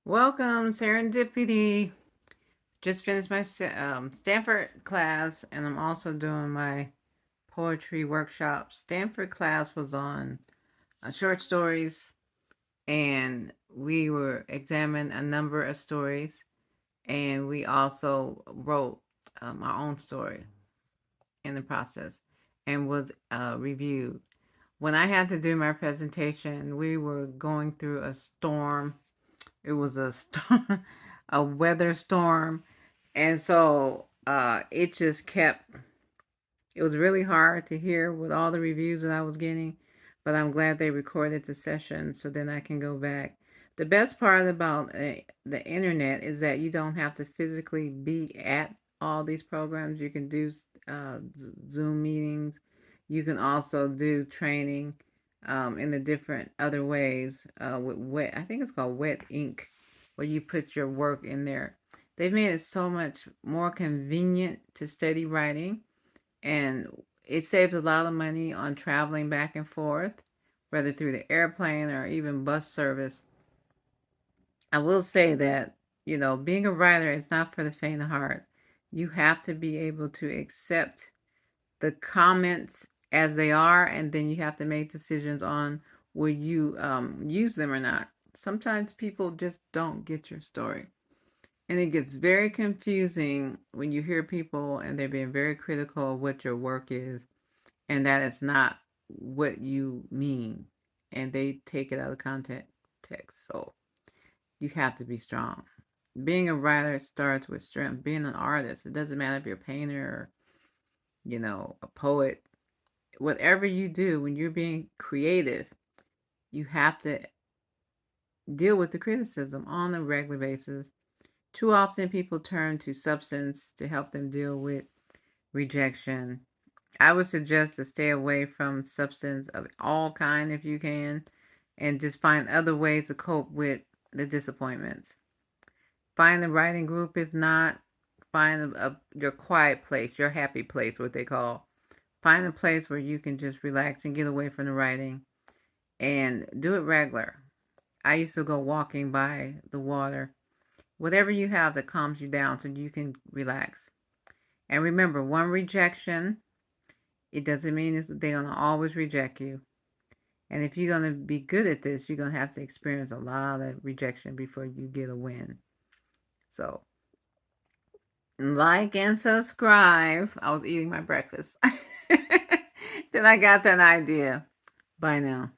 Welcome, Serendipity. Just finished my Stanford class, and I'm also doing my poetry workshop. Stanford class was on short stories, and we were examining a number of stories, and we also wrote our own story in the process, and was reviewed. When I had to do my presentation, we were going through a storm. It was a storm, a weather storm, and so it just kept. It was really hard to hear with all the reviews that I was getting, but I'm glad they recorded the session so then I can go back. The best part about the internet is that you don't have to physically be at all these programs. You can do Zoom meetings. You can also do training in the different other ways with Wet. I think it's called Wet Ink, where you put your work in there. They've made it so much more convenient to study writing, and it saves a lot of money on traveling back and forth, whether through the airplane or even bus service. I will say that, being a writer is not for the faint of heart. You have to be able to accept the comments as they are, and then you have to make decisions on will you use them or not. Sometimes people just don't get your story. And it gets very confusing when you hear people and they're being very critical of what your work is, and that is not what you mean. And they take it out of context. So you have to be strong. Being a writer starts with strength. Being an artist, it doesn't matter if you're a painter or, a poet. Whatever you do, when you're being creative, you have to deal with the criticism on a regular basis. Too often, people turn to substance to help them deal with rejection. I would suggest to stay away from substance of all kind if you can, and just find other ways to cope with the disappointments. Find the writing group. If not, find your quiet place, your happy place, what they call. Find a place where you can just relax and get away from the writing, and do it regular. I used to go walking by the water. Whatever you have that calms you down so you can relax. And remember, one rejection, it doesn't mean they're going to always reject you. And if you're going to be good at this, you're going to have to experience a lot of rejection before you get a win. So, like and subscribe. I was eating my breakfast. Then I got that idea. Bye now.